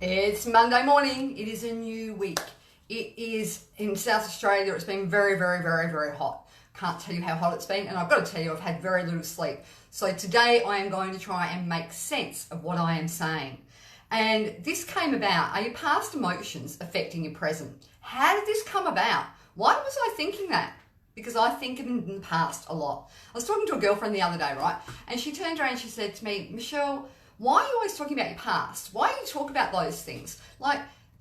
It's Monday morning. It is a new week. It is in South Australia. It's been very, very, very, very hot. Can't tell you how hot it's been. And I've got to tell you, I've had very little sleep. So today I am going to try and make sense of what I am saying. And this came about. Are your past emotions affecting your present? How did this come about? Why was I thinking that? Because I think in the past a lot. I was talking to a girlfriend the other day, right? And she turned around and she said to me, Michelle, why are you always talking about your past? Why do you talk about those things? Like,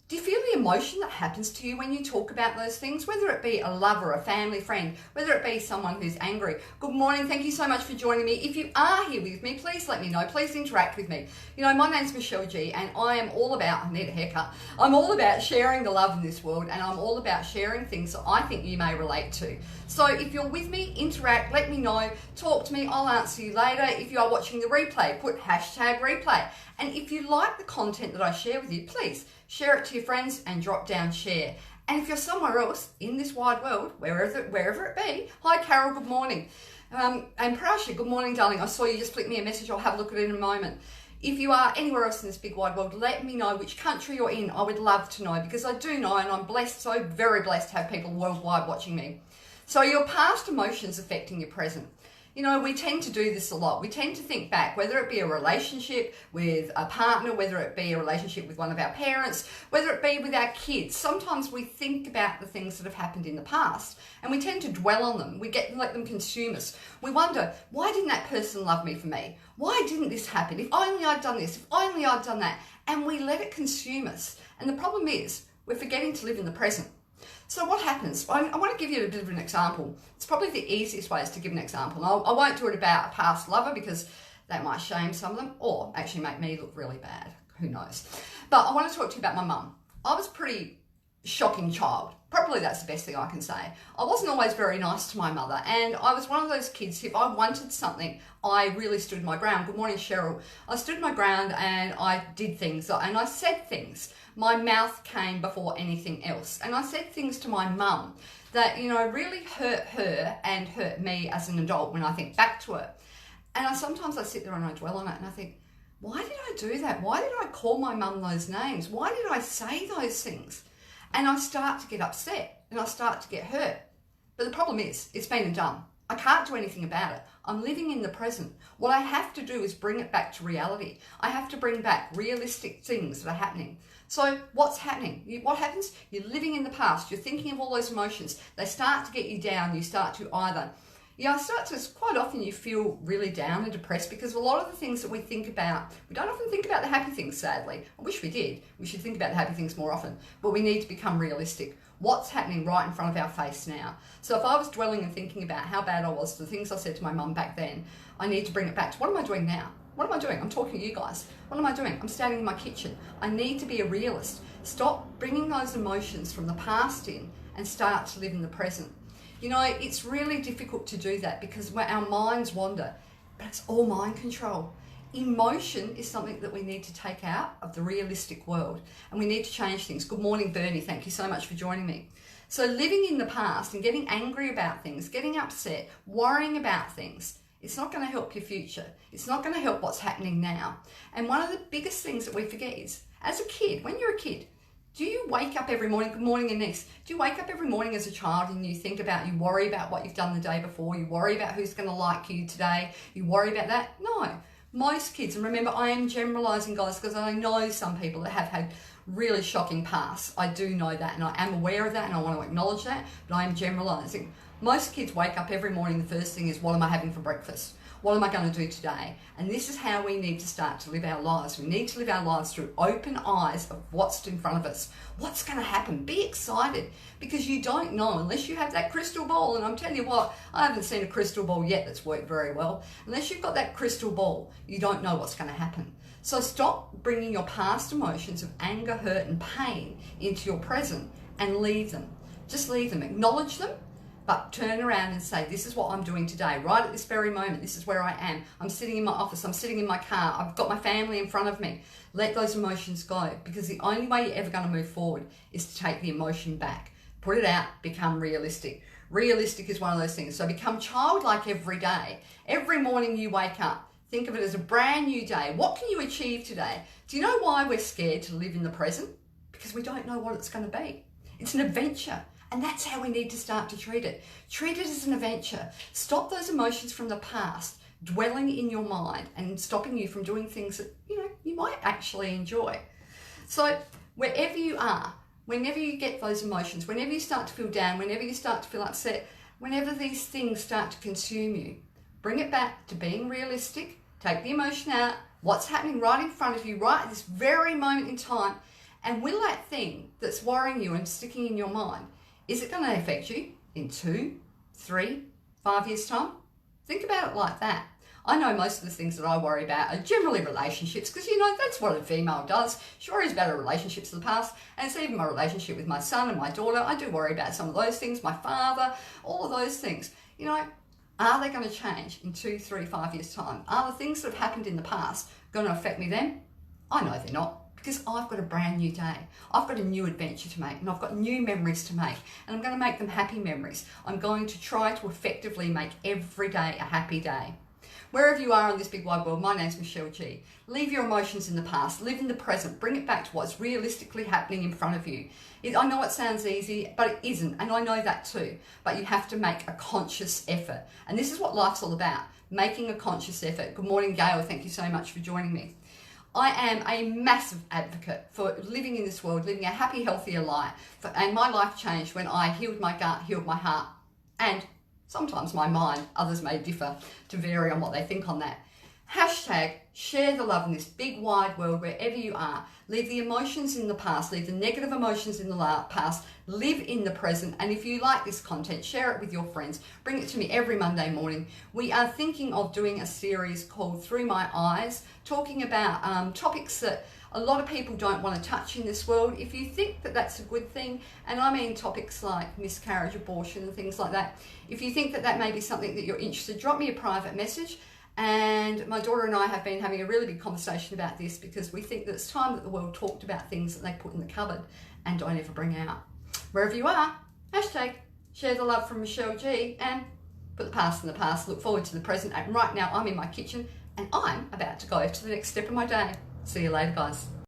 do you feel the emotion that happens to you when you talk about those things? Whether it be a lover, a family friend, whether it be someone who's angry. Good morning. Thank you so much for joining me. If you are here with me, please let me know. Please interact with me. You know, my name's Michelle G and I am all about, I need a haircut. I'm all about sharing the love in this world, and I'm all about sharing things that I think you may relate to. So if you're with me, interact, let me know, talk to me. I'll answer you later. If you are watching the replay, put #replay. And if you like the content that I share with you, please share it to your friends and drop down share. And if you're somewhere else in this wide world, wherever it be, hi Carol, good morning. And Prasha, good morning, darling. I saw you just flick me a message. I'll have a look at it in a moment. If you are anywhere else in this big wide world, let me know which country you're in. I would love to know, because I do know, and I'm blessed, so very blessed to have people worldwide watching me. So your past emotions affecting your present. You know, we tend to do this a lot. We tend to think back, whether it be a relationship with a partner, whether it be a relationship with one of our parents, whether it be with our kids. Sometimes we think about the things that have happened in the past and we tend to dwell on them. We let them consume us. We wonder, why didn't that person love me for me? Why didn't this happen? If only I'd done this, if only I'd done that. And we let it consume us. And the problem is, we're forgetting to live in the present. So what happens? I want to give you a bit of an example. It's probably the easiest way is to give an example. I won't do it about a past lover, because that might shame some of them, or actually make me look really bad. Who knows? But I want to talk to you about my mum. I was a pretty shocking child. Probably that's the best thing I can say. I wasn't always very nice to my mother, and I was one of those kids, if I wanted something, I really stood my ground. Good morning, Cheryl. I stood my ground and I did things and I said things. My mouth came before anything else. And I said things to my mum that, you know, really hurt her and hurt me as an adult when I think back to it. And sometimes I sit there and I dwell on it and I think, why did I do that? Why did I call my mum those names? Why did I say those things? And I start to get upset and I start to get hurt. But the problem is, it's been and done. I can't do anything about it. I'm living in the present. What I have to do is bring it back to reality. I have to bring back realistic things that are happening. So what's happening? What happens? You're living in the past. You're thinking of all those emotions. They start to get you down. You start to quite often you feel really down and depressed, because a lot of the things that we think about, we don't often think about the happy things, sadly. I wish we did. We should think about the happy things more often, but we need to become realistic. What's happening right in front of our face now? So if I was dwelling and thinking about how bad I was, the things I said to my mum back then, I need to bring it back to, what am I doing now? What am I doing? I'm talking to you guys. What am I doing? I'm standing in my kitchen. I need to be a realist. Stop bringing those emotions from the past in and start to live in the present. You know, it's really difficult to do that because our minds wander, but it's all mind control. Emotion is something that we need to take out of the realistic world, and we need to change things. Good morning, Bernie. Thank you so much for joining me. So living in the past and getting angry about things, getting upset, worrying about things, it's not going to help your future. It's not going to help what's happening now. And one of the biggest things that we forget is, as a kid, when you're a kid, do you wake up every morning? Good morning, Anise. Do you wake up every morning as a child and you worry about what you've done the day before? You worry about who's going to like you today? You worry about that? No. Most kids, and remember, I am generalizing, guys, because I know some people that have had really shocking pasts. I do know that, and I am aware of that, and I want to acknowledge that, but I am generalizing. Most kids wake up every morning, the first thing is, what am I having for breakfast? What am I going to do today? And this is how we need to start to live our lives. We need to live our lives through open eyes of what's in front of us. What's going to happen? Be excited, because you don't know unless you have that crystal ball. And I'm telling you what, I haven't seen a crystal ball yet that's worked very well. Unless you've got that crystal ball, you don't know what's going to happen. So stop bringing your past emotions of anger, hurt, and pain into your present and leave them. Just leave them. Acknowledge them. But turn around and say, this is what I'm doing today, right at this very moment. This is where I am. I'm sitting in my office. I'm sitting in my car. I've got my family in front of me. Let those emotions go, because the only way you're ever going to move forward is to take the emotion back. Put it out, become realistic. Realistic is one of those things. So become childlike every day. Every morning you wake up, Think of it as a brand new day. What can you achieve today? Do you know why we're scared to live in the present? Because we don't know what it's going to be. It's an adventure. And that's how we need to start to treat it. Treat it as an adventure. Stop those emotions from the past dwelling in your mind and stopping you from doing things that, you might actually enjoy. So wherever you are, whenever you get those emotions, whenever you start to feel down, whenever you start to feel upset, whenever these things start to consume you, bring it back to being realistic. Take the emotion out, what's happening right in front of you, right at this very moment in time, and will that thing that's worrying you and sticking in your mind, is it going to affect you in 2, 3, 5 years' time? Think about it like that. I know most of the things that I worry about are generally relationships, because that's what a female does. She worries about her relationships of the past, and it's even my relationship with my son and my daughter. I do worry about some of those things, my father, all of those things. Are they going to change in 2, 3, 5 years' time? Are the things that have happened in the past going to affect me then? I know they're not, because I've got a brand new day. I've got a new adventure to make, and I've got new memories to make, and I'm going to make them happy memories. I'm going to try to effectively make every day a happy day. Wherever you are in this big wide world, my name's Michelle G. Leave your emotions in the past, live in the present, bring it back to what's realistically happening in front of you. I know it sounds easy, but it isn't, and I know that too. But you have to make a conscious effort. And this is what life's all about, making a conscious effort. Good morning, Gail. Thank you so much for joining me. I am a massive advocate for living in this world, living a happy, healthier life. And my life changed when I healed my gut, healed my heart, and sometimes my mind. Others may differ to vary on what they think on that. Hashtag share the love in this big wide world wherever you are. Leave the emotions in the past, leave the negative emotions in the past, live in the present. And if you like this content, share it with your friends. Bring it to me every Monday morning. We are thinking of doing a series called Through My Eyes, talking about topics that a lot of people don't want to touch in this world. If you think that that's a good thing, and I mean topics like miscarriage, abortion and things like that, if you think that that may be something that you're interested, drop me a private message. And my daughter and I have been having a really big conversation about this, because we think that it's time that the world talked about things that they put in the cupboard and don't ever bring out. Wherever you are, hashtag share the love from Michelle G, and put the past in the past, look forward to the present. And right now I'm in my kitchen and I'm about to go to the next step of my day. See you later, guys.